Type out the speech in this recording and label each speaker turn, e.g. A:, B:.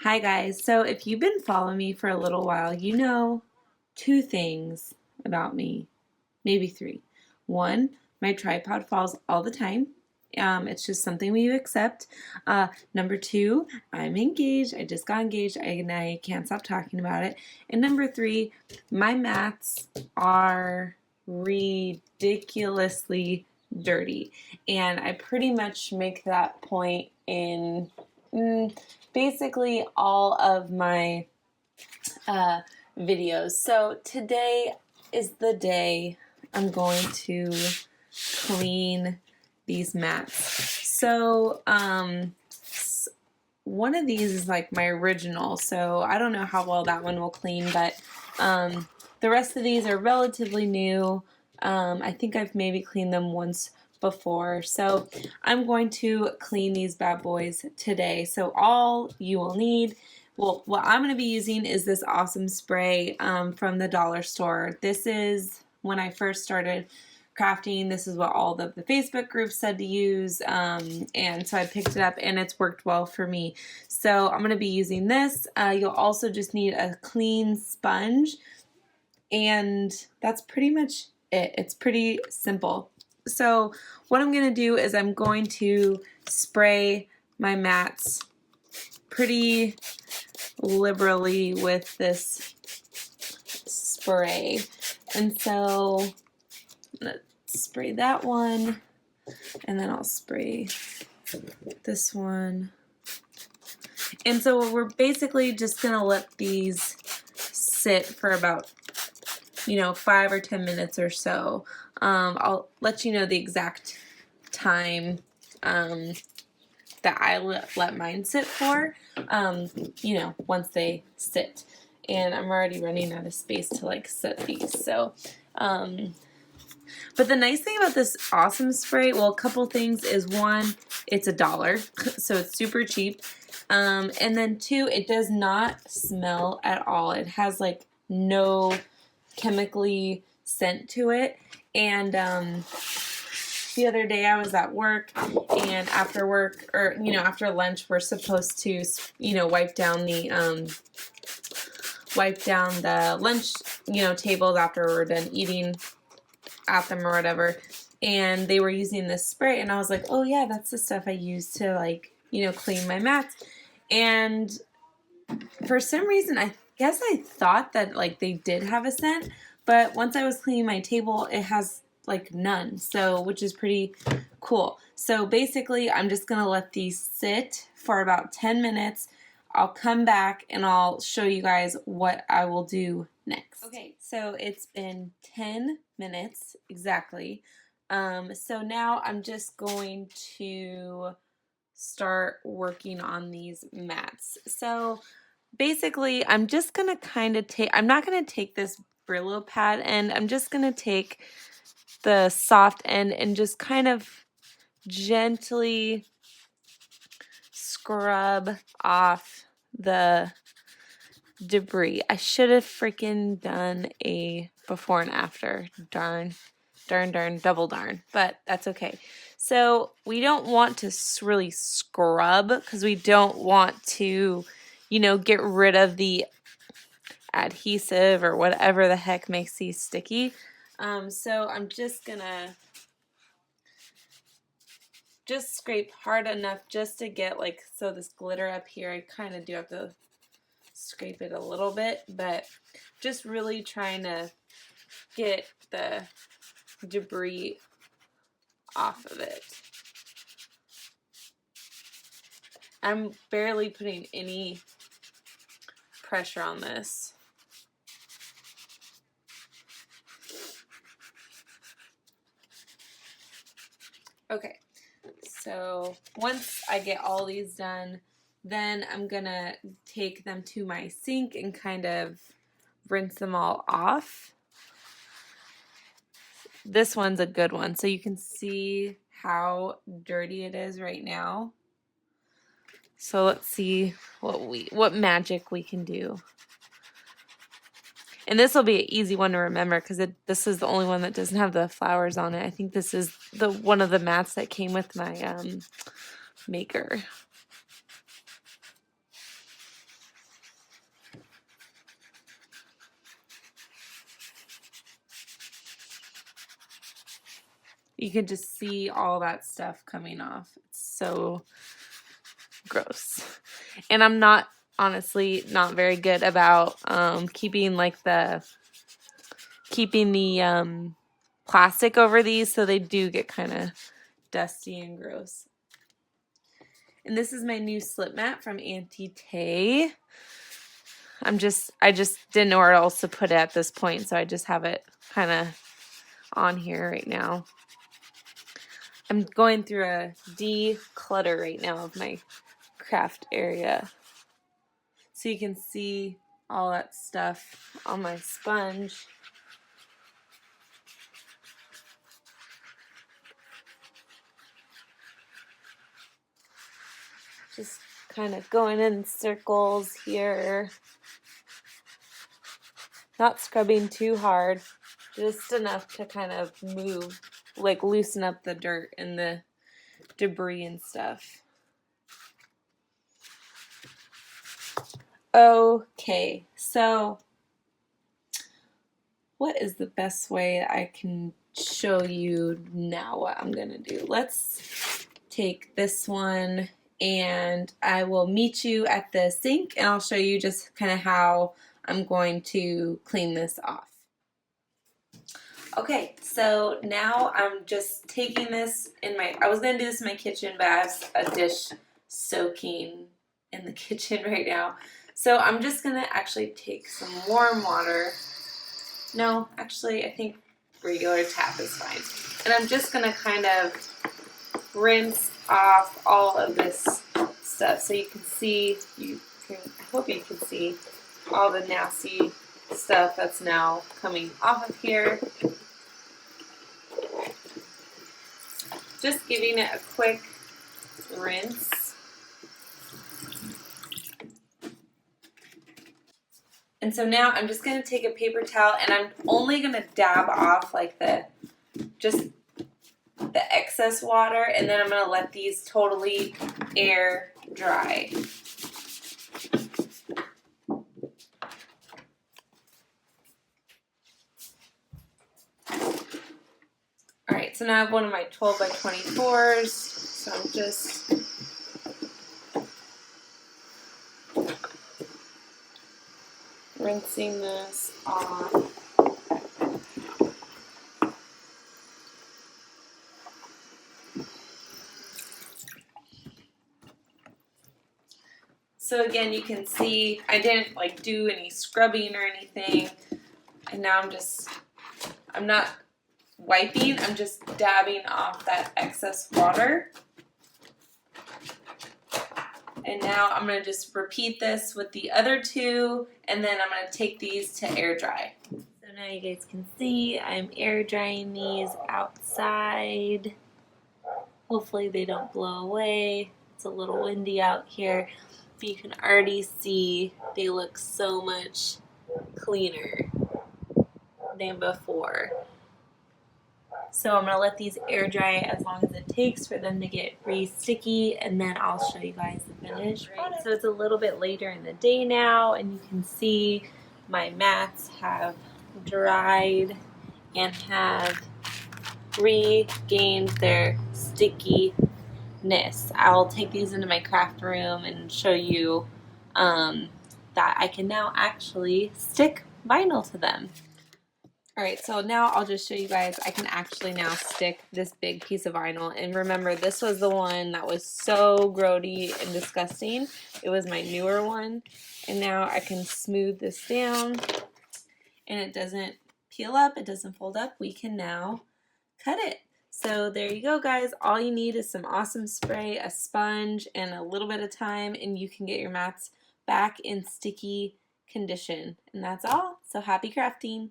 A: Hi guys, so if you've been following me for a little while, you know two things about me, maybe three. One, my tripod falls all the time. It's just something we accept. Number two, I'm engaged. I just got engaged and I can't stop talking about it. And number three, my mats are ridiculously dirty. And I pretty much make that point in basically all of my videos. So today is the day I'm going to clean these mats. So one of these is like my original, so I don't know how well that one will clean, but the rest of these are relatively new. I think I've maybe cleaned them once before. So I'm going to clean these bad boys today. So all you will need, well, what I'm going to be using is this awesome spray from the dollar store. This is when I first started crafting. This is what all the Facebook groups said to use, and so I picked it up and it's worked well for me. So I'm going to be using this. You'll also just need a clean sponge, and that's pretty much it. It's pretty simple. So what I'm going to do is I'm going to spray my mats pretty liberally with this spray. And so I'm going to spray that one, and then I'll spray this one. And so we're basically just going to let these sit for about 5 or 10 minutes or so. I'll let you know the exact time that I let mine sit for, once they sit. And I'm already running out of space to set these. So, but the nice thing about this awesome spray, well, a couple things is, one, it's $1, so it's super cheap. And then two, it does not smell at all. It has no chemically scent to it. And the other day I was at work, and after work, or after lunch, we're supposed to wipe down the lunch tables after we're done eating at them or whatever. And they were using this spray, and I was like, oh yeah, that's the stuff I use to clean my mats. And for some reason, I guess I thought that they did have a scent, but once I was cleaning my table, it has none, so which is pretty cool. So basically, I'm just gonna let these sit for about 10 minutes. I'll come back and I'll show you guys what I will do next. Okay, so it's been 10 minutes exactly. So now I'm just going to start working on these mats. So basically, I'm just gonna I'm not gonna take this Brillo pad end, I'm just gonna take the soft end and just kind of gently scrub off the debris. I should have freaking done a before and after. Darn, double darn, but that's okay. So we don't want to really scrub because we don't want to, get rid of the adhesive or whatever the heck makes these sticky. So I'm just gonna scrape hard enough just to get so this glitter up here. I kind of do have to scrape it a little bit, but just really trying to get the debris off of it. I'm barely putting any pressure on this. Okay, so once I get all these done, then I'm gonna take them to my sink and kind of rinse them all off. This one's a good one, so you can see how dirty it is right now. So let's see what magic we can do. And this will be an easy one to remember because this is the only one that doesn't have the flowers on it. I think this is one of the mats that came with my maker. you can just see all that stuff coming off. It's so gross. And I'm not, honestly, not very good about keeping the plastic over these, so they do get kind of dusty and gross. And this is my new slip mat from Auntie Tay. I just didn't know where else to put it at this point, so I just have it kind of on here right now. I'm going through a declutter right now of my craft area, so you can see all that stuff on my sponge. Just kind of going in circles here. Not scrubbing too hard, just enough to kind of move, like loosen up the dirt and the debris and stuff. Okay, so what is the best way I can show you now what I'm gonna do? Let's take this one and I will meet you at the sink and I'll show you just kind of how I'm going to clean this off. Okay, so now I'm just taking this in I was going to do this in my kitchen, but I have a dish soaking in the kitchen right now. So I'm just going to actually take some warm water. No, actually, I think regular tap is fine. And I'm just going to kind of rinse off all of this stuff so you can see, I hope you can see all the nasty stuff that's now coming off of here. Just giving it a quick rinse. And so now I'm just going to take a paper towel and I'm only going to dab off like just the excess water, and then I'm going to let these totally air dry. Alright, so now I have one of my 12 by 24s, so I'm just rinsing this off. So again, you can see I didn't do any scrubbing or anything, and now I'm not wiping, I'm just dabbing off that excess water. And now I'm going to just repeat this with the other two, and then I'm going to take these to air dry. So now you guys can see I'm air drying these outside. Hopefully they don't blow away. It's a little windy out here, but you can already see they look so much cleaner than before. So I'm going to let these air dry as long as it takes for them to get re-sticky, and then I'll show you guys the finished product. So it's a little bit later in the day now, and you can see my mats have dried and have regained their stickiness. I'll take these into my craft room and show you that I can now actually stick vinyl to them. Alright, so now I'll just show you guys, I can actually now stick this big piece of vinyl. And remember, this was the one that was so grody and disgusting. It was my newer one. And now I can smooth this down, and it doesn't peel up, it doesn't fold up. We can now cut it. So there you go, guys. All you need is some awesome spray, a sponge, and a little bit of time, and you can get your mats back in sticky condition. And that's all. So happy crafting!